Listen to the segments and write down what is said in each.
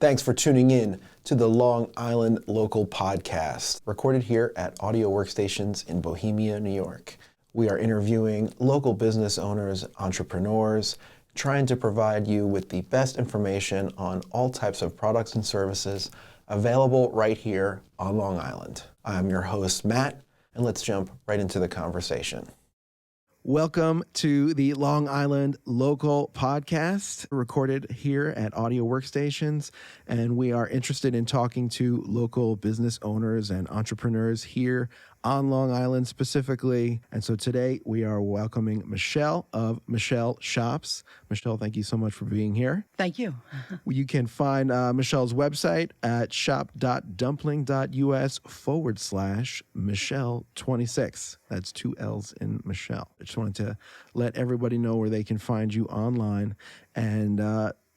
Thanks for tuning in to the Long Island Local Podcast, recorded here at Audio Workstations in Bohemia, New York. We are interviewing local business owners, entrepreneurs, trying to provide you with the best information on all types of products and services available right here on Long Island. I'm your host, Matt, and let's jump right into the conversation. Welcome to the Long Island Local Podcast, recorded here at Audio Workstations, and we are interested in talking to local business owners and entrepreneurs here on Long Island specifically. And so today we are welcoming Michelle of Michelle Shops. Michelle, thank you so much for being here. Thank you. You can find Michelle's website at shop.dumpling.us/Michelle26. That's 2 L's in Michelle. I just wanted to let everybody know where they can find you online. And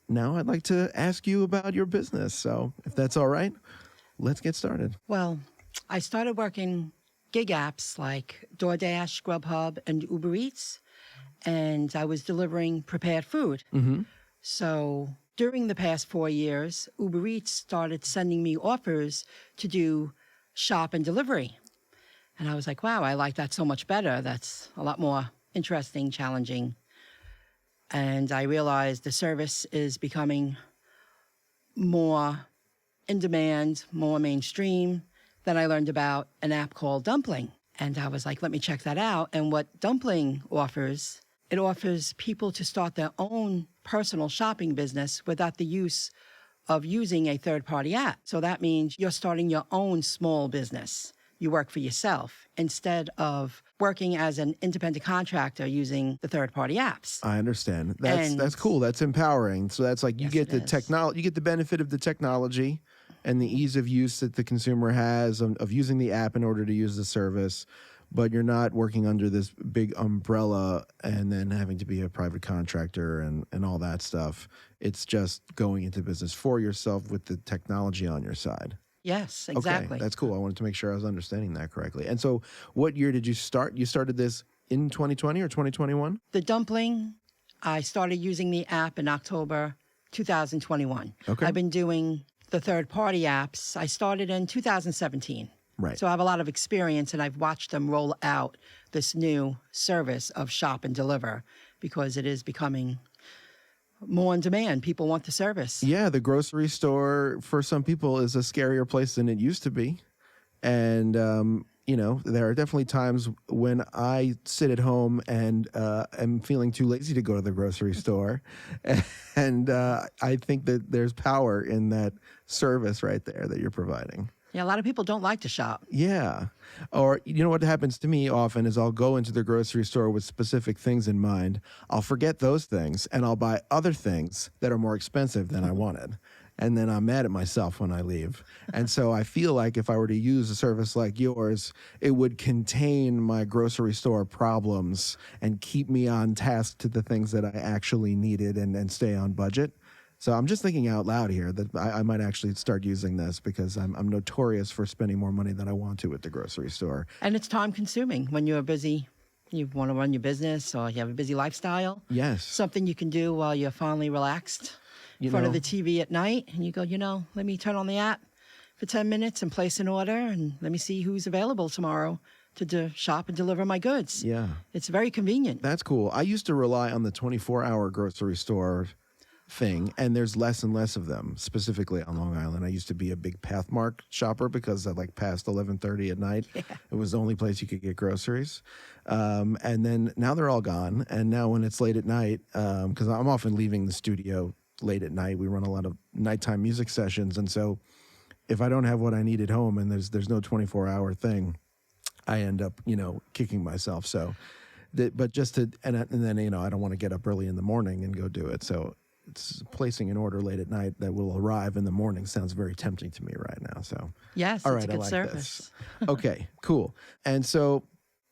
now I'd like to ask you about your business. So if that's all right, let's get started. Well, I started working gig apps like DoorDash, Grubhub, and Uber Eats, and I was delivering prepared food. Mm-hmm. So during the past 4 years, Uber Eats started sending me offers to do shop and delivery. And I was like, wow, I like that so much better. That's a lot more interesting, challenging. And I realized the service is becoming more in demand, more mainstream. Then I learned about an app called Dumpling. And I was like, let me check that out. And what Dumpling offers, it offers people to start their own personal shopping business without the use of using a third-party app. So that means you're starting your own small business. You work for yourself instead of working as an independent contractor using the third-party apps. I understand. That's cool. That's empowering. So that's like you get the technology, you get the benefit of the technology and the ease of use that the consumer has of using the app in order to use the service, but you're not working under this big umbrella and then having to be a private contractor and all that stuff. It's just going into business for yourself with the technology on your side. Yes, exactly. Okay, that's cool. I wanted to make sure I was understanding that correctly. And so what year did you start? You started this in 2020 or 2021? The Dumpling, I started using the app in October 2021. Okay. I've been doing the third-party apps. I started in 2017. Right. So I have a lot of experience, and I've watched them roll out this new service of shop and deliver because it is becoming more in demand. People want the service. Yeah, the grocery store for some people is a scarier place than it used to be. And, there are definitely times when I sit at home and am feeling too lazy to go to the grocery store. And I think that there's power in that service right there that you're providing. Yeah, a lot of people don't like to shop. Yeah. Or, what happens to me often is I'll go into the grocery store with specific things in mind. I'll forget those things and I'll buy other things that are more expensive than I wanted. And then I'm mad at myself when I leave. And so I feel like if I were to use a service like yours, it would contain my grocery store problems and keep me on task to the things that I actually needed and stay on budget. So I'm just thinking out loud here that I might actually start using this because I'm notorious for spending more money than I want to at the grocery store. And it's time consuming when you're busy. You want to run your business or you have a busy lifestyle. Yes. Something you can do while you're finally relaxed in front of the TV at night. And you go, let me turn on the app for 10 minutes and place an order and let me see who's available tomorrow to shop and deliver my goods. Yeah. It's very convenient. That's cool. I used to rely on the 24-hour grocery store thing, and there's less and less of them, specifically on Long Island. I used to be a big Pathmark shopper because at past 11:30 at night, It was the only place you could get groceries. And then now they're all gone. And now when it's late at night, because I'm often leaving the studio late at night, we run a lot of nighttime music sessions. And so if I don't have what I need at home and there's no 24-hour thing, I end up, kicking myself. So, but just to, and then, I don't want to get up early in the morning and go do it. So it's placing an order late at night that will arrive in the morning sounds very tempting to me right now. So yes, all it's right, a good I like service. This. Okay, cool. And so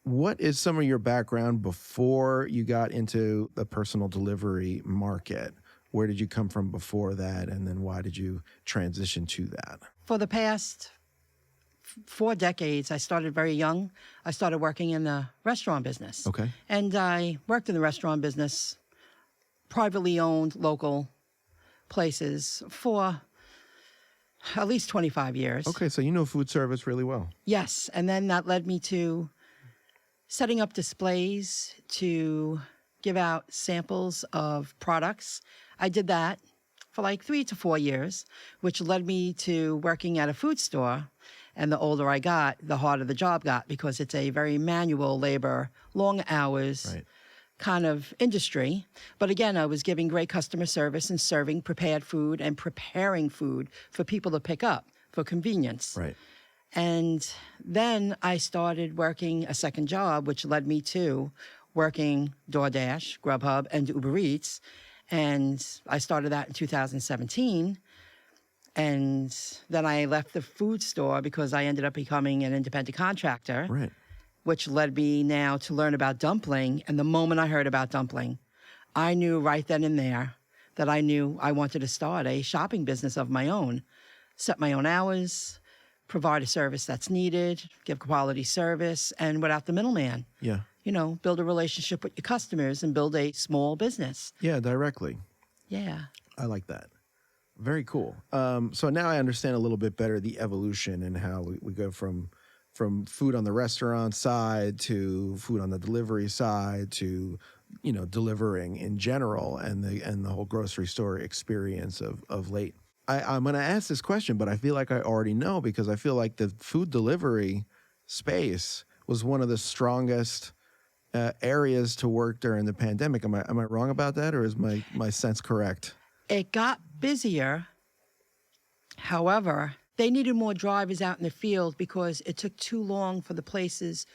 what is some of your background before you got into the personal delivery market? Where did you come from before that? And then why did you transition to that? For the past 4 decades, I started very young. I started working in the restaurant business. Okay. And I worked in the restaurant business, privately owned local places for at least 25 years. Okay, so you know food service really well. Yes. And then that led me to setting up displays to give out samples of products. I did that for like 3 to 4 years, which led me to working at a food store. And the older I got, the harder the job got because it's a very manual labor, long hours Right. kind of industry. But again, I was giving great customer service and serving prepared food and preparing food for people to pick up for convenience. Right. And then I started working a second job, which led me to working DoorDash, Grubhub, and Uber Eats. And I started that in 2017. And then I left the food store because I ended up becoming an independent contractor, Right. which led me now to learn about Dumpling. And the moment I heard about Dumpling, I knew right then and there that I knew I wanted to start a shopping business of my own, set my own hours, provide a service that's needed, give quality service, and without the middleman. Yeah. You know, build a relationship with your customers and build a small business. Yeah, directly. Yeah. I like that. Very cool. So now I understand a little bit better the evolution and how we go from food on the restaurant side to food on the delivery side to, you know, delivering in general and the whole grocery store experience of late. I'm going to ask this question, but I feel like I already know because I feel like the food delivery space was one of the strongest areas to work during the pandemic. Am I wrong about that, or is my sense correct? It got busier. However, they needed more drivers out in the field because it took too long for the places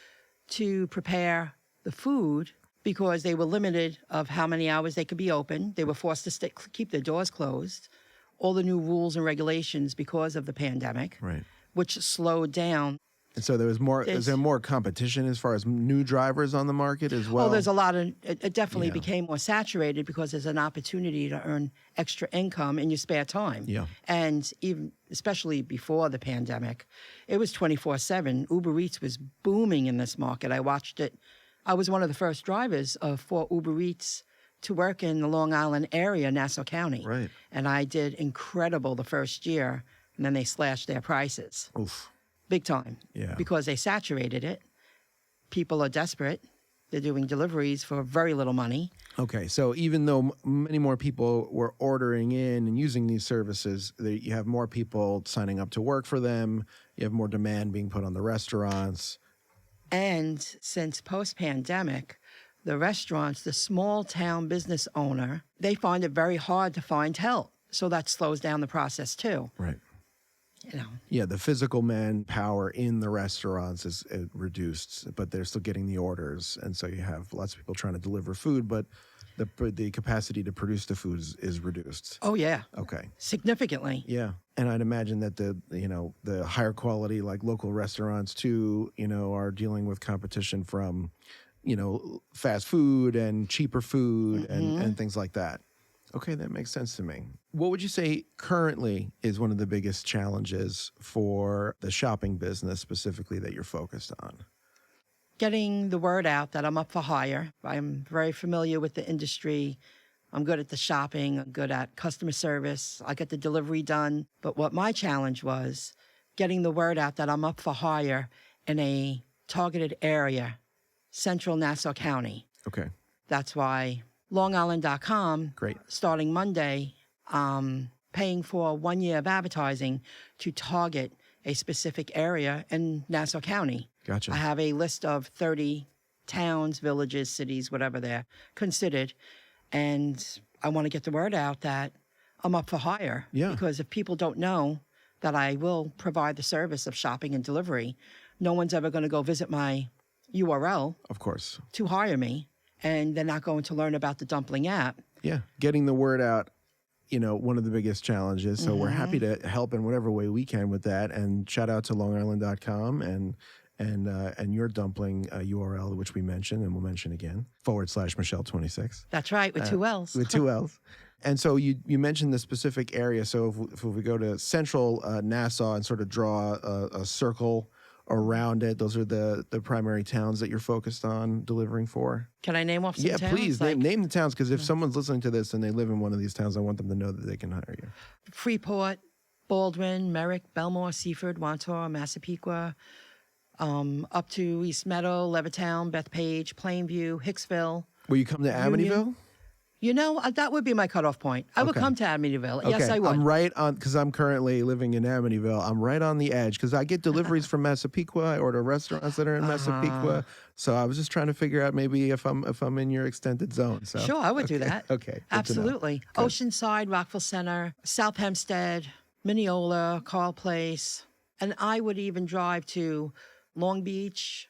to prepare the food because they were limited of how many hours they could be open. They were forced to keep their doors closed. All the new rules and regulations because of the pandemic, Right. which slowed down. And so there was more. Is there more competition as far as new drivers on the market as well? Oh, there's a lot of. It definitely Yeah. became more saturated because there's an opportunity to earn extra income in your spare time. Yeah. And even especially before the pandemic, it was 24/7. Uber Eats was booming in this market. I watched it. I was one of the first drivers for Uber Eats to work in the Long Island area, Nassau County. Right. And I did incredible the first year, and then they slashed their prices. Oof. Big time. Yeah. Because they saturated it. People are desperate. They're doing deliveries for very little money. Okay, so even though many more people were ordering in and using these services, you have more people signing up to work for them. You have more demand being put on the restaurants. And since post-pandemic, the restaurants, the small town business owner, they find it very hard to find help. So that slows down the process too. Right. You know. Yeah, the physical manpower in the restaurants is reduced, but they're still getting the orders, and so you have lots of people trying to deliver food, but the capacity to produce the food is reduced. Oh yeah. Okay. Significantly. Yeah, and I'd imagine that the higher quality like local restaurants too, are dealing with competition from, fast food and cheaper food and things like that. Okay, that makes sense to me. What would you say currently is one of the biggest challenges for the shopping business specifically that you're focused on? Getting the word out that I'm up for hire. I'm very familiar with the industry. I'm good at the shopping. I'm good at customer service. I get the delivery done. But what my challenge was getting the word out that I'm up for hire in a targeted area, central Nassau County. Okay. That's why LongIsland.com, Great. starting Monday, paying for 1 year of advertising to target a specific area in Nassau County. Gotcha. I have a list of 30 towns, villages, cities, whatever they're considered. And I want to get the word out that I'm up for hire. Yeah. Because if people don't know that I will provide the service of shopping and delivery, no one's ever going to go visit my URL Of course. to hire me. And they're not going to learn about the Dumpling app. Yeah. Getting the word out, one of the biggest challenges. So we're happy to help in whatever way we can with that. And shout out to longisland.com and your Dumpling URL, which we mentioned and we'll mention again, /Michelle26. That's right, with two L's. With two L's. And so you mentioned the specific area. So if we go to central Nassau and sort of draw a circle around it, those are the primary towns that you're focused on delivering for? Can I name off some towns? Yeah, please. Name the towns, because if someone's listening to this and they live in one of these towns, I want them to know that they can hire you. Freeport, Baldwin, Merrick, Belmore, Seaford, Wantor, Massapequa, up to East Meadow, Levittown, Bethpage, Plainview, Hicksville. Will you come to Union. Amityville? You know, that would be my cutoff point. I would Okay. come to Amityville. Yes, Okay, I would. I'm right on, because I'm currently living in Amityville. I'm right on the edge because I get deliveries from Massapequa. I order restaurants that are in Massapequa. So I was just trying to figure out maybe if I'm in your extended zone. So Sure, I would do that. Okay, good to know. Absolutely. Oceanside, Rockville Center, South Hempstead, Mineola, Carl Place. And I would even drive to Long Beach,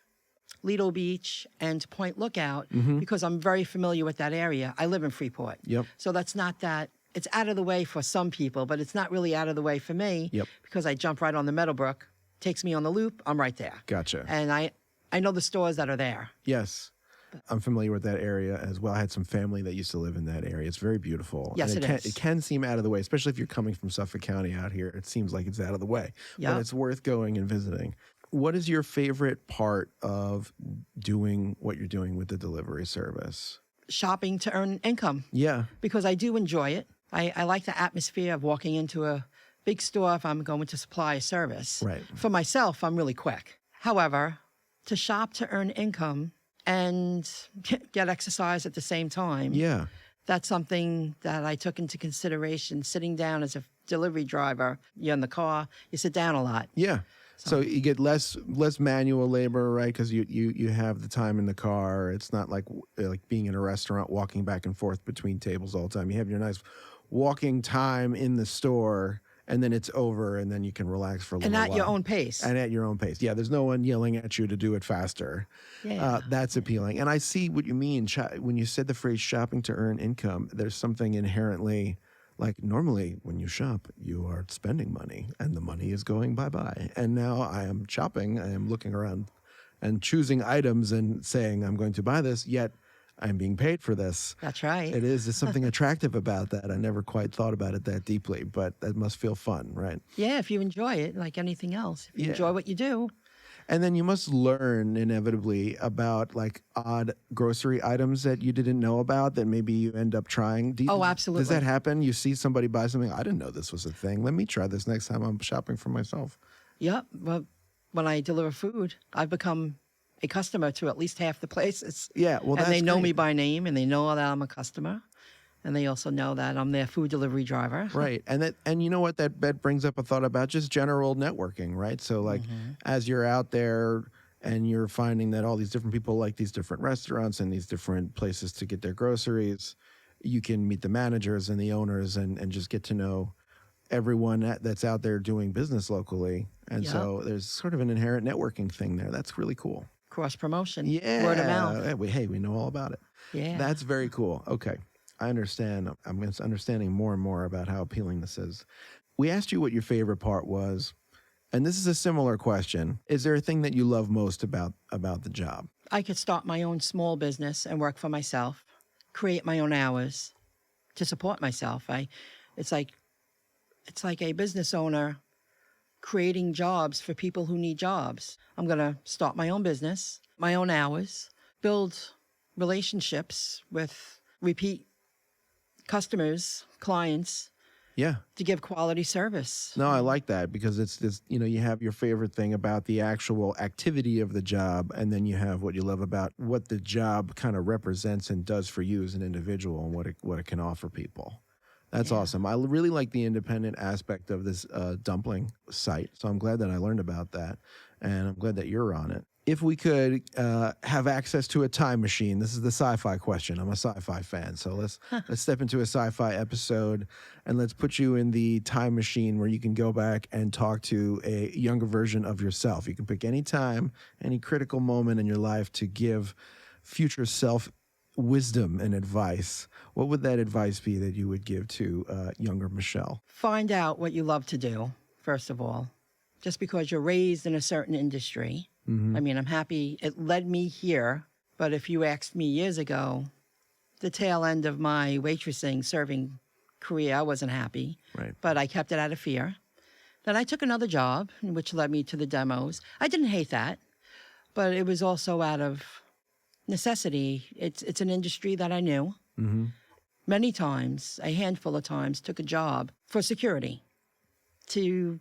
Lido Beach, and Point Lookout because I'm very familiar with that area. I live in Freeport. Yep. So that's not that, it's out of the way for some people, but it's not really out of the way for me Yep. because I jump right on the Meadowbrook, takes me on the loop, I'm right there. Gotcha. And I know the stores that are there. Yes. I'm familiar with that area as well. I had some family that used to live in that area. It's very beautiful. Yes, and it is. It can seem out of the way, especially if you're coming from Suffolk County out here. It seems like it's out of the way, Yep. but it's worth going and visiting. What is your favorite part of doing what you're doing with the delivery service? Shopping to earn income. Yeah. Because I do enjoy it. I like the atmosphere of walking into a big store if I'm going to supply a service. Right. For myself, I'm really quick. However, to shop to earn income and get exercise at the same time, Yeah. that's something that I took into consideration. Sitting down as a delivery driver, you're in the car, you sit down a lot. Yeah. So you get less manual labor, right? Because you have the time in the car. It's not like being in a restaurant, walking back and forth between tables all the time. You have your nice walking time in the store, and then it's over, and then you can relax for a little while. And at your own pace. And at your own pace. Yeah, there's no one yelling at you to do it faster. Yeah. That's appealing. And I see what you mean. When you said the phrase shopping to earn income, there's something inherently, like normally when you shop, you are spending money and the money is going bye-bye. And now I am shopping, I am looking around and choosing items and saying I'm going to buy this, yet I'm being paid for this. That's right. There's something attractive about that. I never quite thought about it that deeply, but that must feel fun, right? Yeah, if you enjoy it, like anything else. If you Yeah. enjoy what you do. And then you must learn inevitably about like odd grocery items that you didn't know about that maybe you end up trying. Oh, absolutely. Does that happen? You see somebody buy something, I didn't know this was a thing. Let me try this next time I'm shopping for myself. Yep. Well, when I deliver food, I've become a customer to at least half the places. Yeah, well, and they that's know great. me by name, and they know that I'm a customer, and they also know that I'm their food delivery driver. Right. And you know what? That brings up a thought about just general networking, right? So like as you're out there and you're finding that all these different people like these different restaurants and these different places to get their groceries, you can meet the managers and the owners and just get to know everyone that's out there doing business locally. And Yep. so there's sort of an inherent networking thing there. That's really cool. Cross promotion. Yeah. Word of mouth. Hey, we know all about it. Yeah. That's very cool. Okay. I understand. I'm understanding more and more about how appealing this is. We asked you what your favorite part was, and this is a similar question. Is there a thing that you love most about the job? I could start my own small business and work for myself, create my own hours to support myself. It's like a business owner creating jobs for people who need jobs. I'm going to start my own business, my own hours, build relationships with repeat customers, clients, Yeah. to give quality service. No, I like that because it's this, you have your favorite thing about the actual activity of the job, and then you have what you love about what the job kind of represents and does for you as an individual and what it can offer people. That's awesome. I really like the independent aspect of this Dumpling site, so I'm glad that I learned about that, and I'm glad that you're on it. If we could have access to a time machine, this is the sci-fi question. I'm a sci-fi fan, so let's step into a sci-fi episode, and let's put you in the time machine where you can go back and talk to a younger version of yourself. You can pick any time, any critical moment in your life to give future self wisdom and advice. What would that advice be that you would give to younger Michelle? Find out what you love to do, first of all. Just because you're raised in a certain industry, I mean, I'm happy it led me here. But if you asked me years ago, the tail end of my waitressing, serving career, I wasn't happy. Right. But I kept it out of fear. Then I took another job, which led me to the demos. I didn't hate that, but it was also out of necessity. It's an industry that I knew. Many times, a handful of times, took a job for security. to,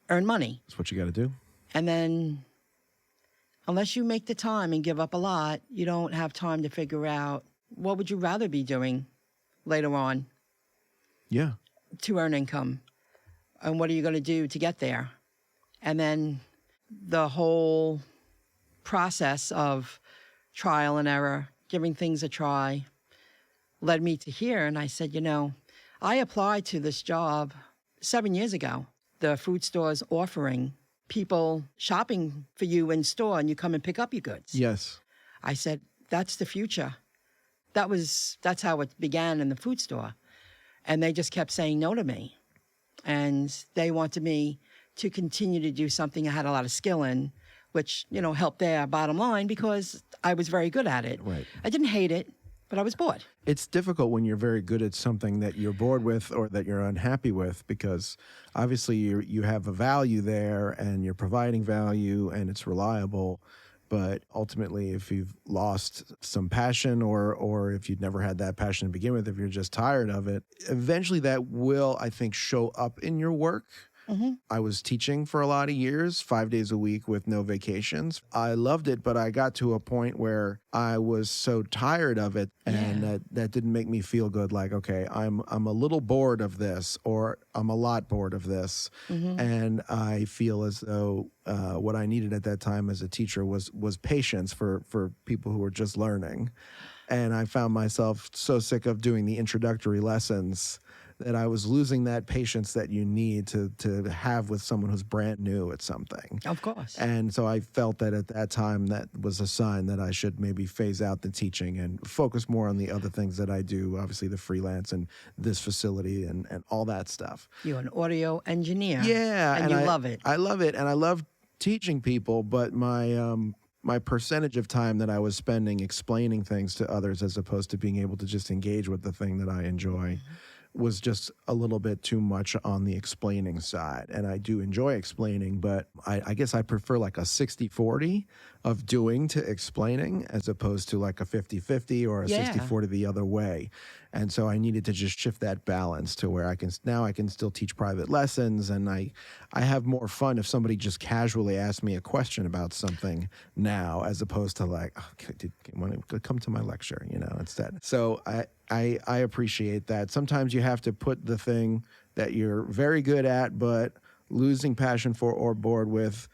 earn money. That's what you got to do. And then unless you make the time and give up a lot, you don't have time to figure out what would you rather be doing later on Yeah. to earn income, and what are you going to do to get there. And then the whole process of trial and error, giving things a try, led me to here. And I said, I applied to this job 7 years ago. The food store's offering people shopping for you in store, and you come and pick up your goods. Yes. I said, that's the future. That's how it began in the food store. And they just kept saying no to me. And they wanted me to continue to do something I had a lot of skill in, which, helped their bottom line because I was very good at it. Right. I didn't hate it, but I was bored. It's difficult when you're very good at something that you're bored with or that you're unhappy with, because obviously you have a value there and you're providing value and it's reliable. But ultimately, if you've lost some passion or if you'd never had that passion to begin with, if you're just tired of it, eventually that will, I think, show up in your work. Mm-hmm. I was teaching for a lot of years, 5 days a week with no vacations. I loved it, but I got to a point where I was so tired of it, and that didn't make me feel good. Like, okay, I'm a little bored of this, or I'm a lot bored of this. Mm-hmm. And I feel as though what I needed at that time as a teacher was patience for people who were just learning. And I found myself so sick of doing the introductory lessons that I was losing that patience that you need to have with someone who's brand new at something. Of course. And so I felt that at that time that was a sign that I should maybe phase out the teaching and focus more on the other things that I do, obviously the freelance and this facility and all that stuff. You're an audio engineer. Yeah. And you love it. I love it. And I love teaching people, but my percentage of time that I was spending explaining things to others as opposed to being able to just engage with the thing that I enjoy was just a little bit too much on the explaining side. And I do enjoy explaining, but I guess I prefer like a 60-40 of doing to explaining as opposed to like a 50-50 or a 60-40 the other way. And so I needed to just shift that balance to where I can still teach private lessons, and I have more fun if somebody just casually asks me a question about something now, as opposed to like, oh, dude, want to come to my lecture, instead. So I appreciate that. Sometimes you have to put the thing that you're very good at, but losing passion for or bored with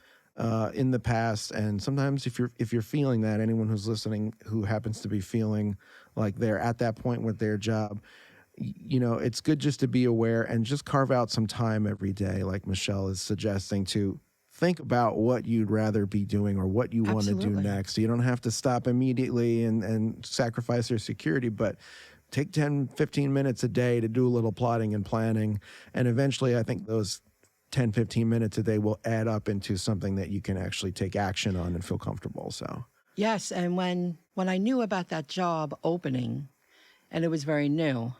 in the past. And sometimes if you're feeling that, anyone who's listening who happens to be feeling like they're at that point with their job, it's good just to be aware and just carve out some time every day, like Michelle is suggesting, to think about what you'd rather be doing or what you want to do next. You don't have to stop immediately and sacrifice your security, but take 10, 15 minutes a day to do a little plotting and planning. And eventually I think those 10, 15 minutes a day will add up into something that you can actually take action on and feel comfortable. So yes, and when I knew about that job opening, and it was very new,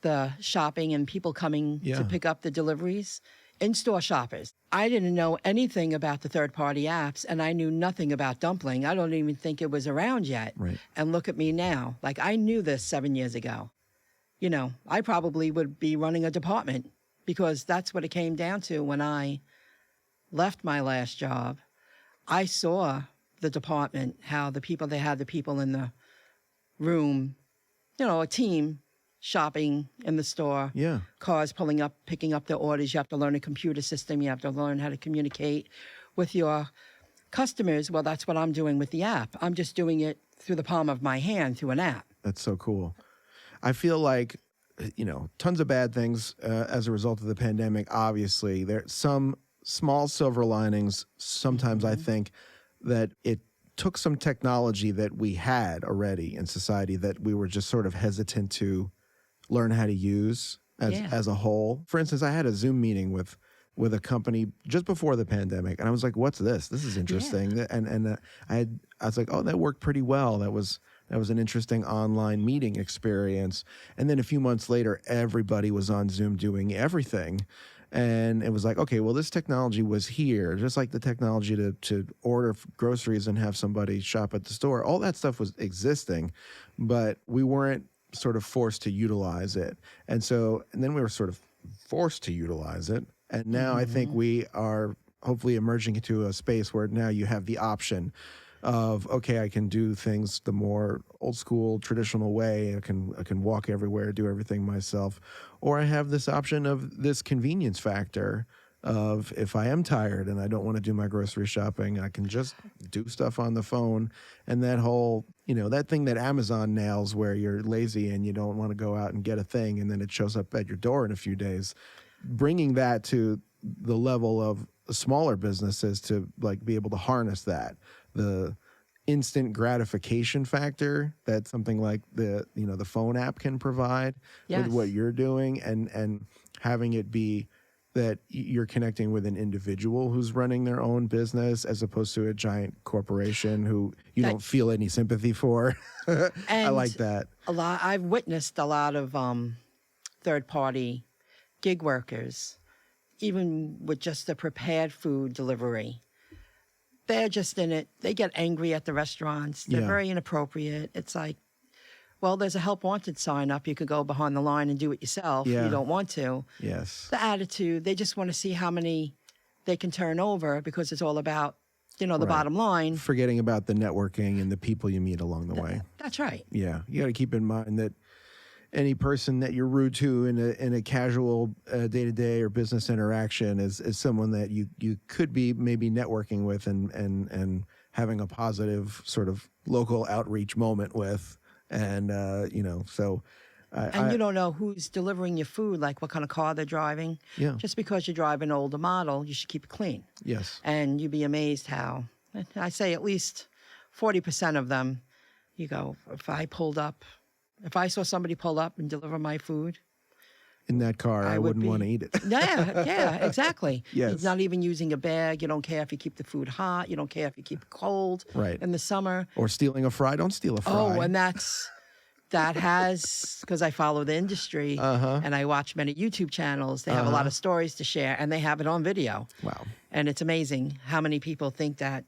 the shopping and people coming to pick up the deliveries, in-store shoppers. I didn't know anything about the third-party apps, and I knew nothing about Dumpling. I don't even think it was around yet. Right. And look at me now. Like, I knew this 7 years ago. I probably would be running a department, because that's what it came down to when I left my last job. I saw the department, how they had the people in the room, a team shopping in the store. Yeah. Cars pulling up, picking up their orders. You have to learn a computer system. You have to learn how to communicate with your customers. Well, that's what I'm doing with the app. I'm just doing it through the palm of my hand through an app. That's so cool. I feel like, tons of bad things as a result of the pandemic. Obviously, there's some small silver linings. Sometimes I think that it took some technology that we had already in society that we were just sort of hesitant to learn how to use as a whole. For instance, I had a Zoom meeting with a company just before the pandemic, and I was like, "What's this? This is interesting." Yeah. And I was like, "Oh, that worked pretty well. That was an interesting online meeting experience." And then a few months later, everybody was on Zoom doing everything. And it was like, okay, well, this technology was here, just like the technology to order groceries and have somebody shop at the store. All that stuff was existing, but we weren't sort of forced to utilize it. And then we were sort of forced to utilize it. And now I think we are hopefully emerging into a space where now you have the option of, okay, I can do things the more old school, traditional way. I can walk everywhere, do everything myself. Or I have this option of this convenience factor of, if I am tired and I don't want to do my grocery shopping, I can just do stuff on the phone. And that whole, that thing that Amazon nails where you're lazy and you don't want to go out and get a thing and then it shows up at your door in a few days, bringing that to the level of smaller businesses to like be able to harness that, the instant gratification factor that something like the phone app can provide with what you're doing, and having it be that you're connecting with an individual who's running their own business as opposed to a giant corporation who you don't feel any sympathy for. I like that. I've witnessed a lot of third-party gig workers, even with just the prepared food delivery. They're just in it. They get angry at the restaurants. They're very inappropriate. It's like, well, there's a help wanted sign up. You could go behind the line and do it yourself. You don't want to. Yes. The attitude, they just want to see how many they can turn over because it's all about, the bottom line. Forgetting about the networking and the people you meet along the way. That's right. Yeah. You got to keep in mind that any person that you're rude to in a casual day-to-day or business interaction is someone that you could be maybe networking with and having a positive sort of local outreach moment with. And, so. You don't know who's delivering your food, like what kind of car they're driving. Yeah. Just because you drive an older model, you should keep it clean. Yes. And you'd be amazed how, I say at least 40% of them, you go, if I saw somebody pull up and deliver my food in that car, I wouldn't want to eat it. Yeah, exactly. Yes. You're not even using a bag. You don't care if you keep the food hot. You don't care if you keep it cold in the summer. Or stealing a fry. Don't steal a fry. Oh, and that has, because I follow the industry and I watch many YouTube channels. They have a lot of stories to share and they have it on video. Wow. And it's amazing how many people think that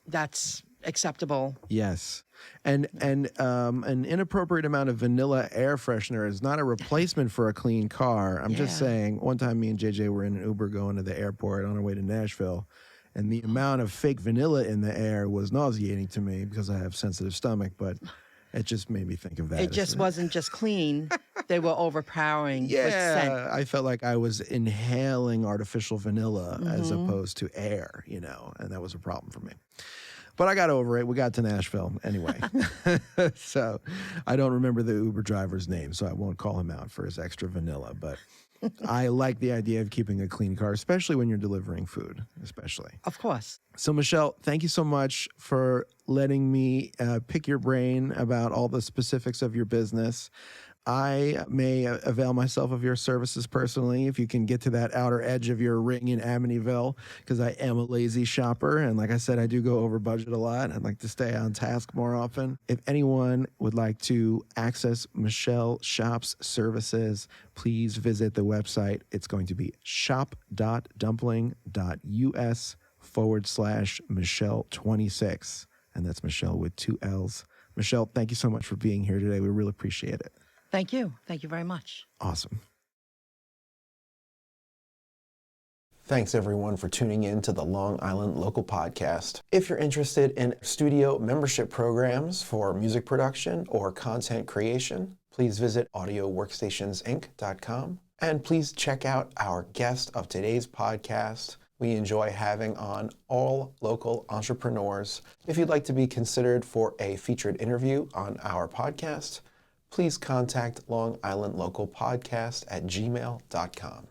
that's acceptable. Yes. And an inappropriate amount of vanilla air freshener is not a replacement for a clean car. I'm just saying, one time me and JJ were in an Uber going to the airport on our way to Nashville, and the amount of fake vanilla in the air was nauseating to me because I have sensitive stomach, but it just made me think of that. It just wasn't just clean. They were overpowering with scent. I felt like I was inhaling artificial vanilla as opposed to air, and that was a problem for me. But I got over it. We got to Nashville anyway. So I don't remember the Uber driver's name, so I won't call him out for his extra vanilla. But I like the idea of keeping a clean car, especially when you're delivering food, especially. Of course. So, Michelle, thank you so much for letting me pick your brain about all the specifics of your business. I may avail myself of your services personally if you can get to that outer edge of your ring in Amityville, because I am a lazy shopper. And like I said, I do go over budget a lot. I'd like to stay on task more often. If anyone would like to access Michelle Shop's services, please visit the website. It's going to be shop.dumpling.us/Michelle26. And that's Michelle with 2 L's. Michelle, thank you so much for being here today. We really appreciate it. Thank you. Thank you very much. Awesome. Thanks everyone for tuning in to the Long Island Local Podcast. If you're interested in studio membership programs for music production or content creation, please visit audioworkstationsinc.com. And please check out our guest of today's podcast. We enjoy having on all local entrepreneurs. If you'd like to be considered for a featured interview on our podcast, please contact Long Island Local Podcast at gmail.com.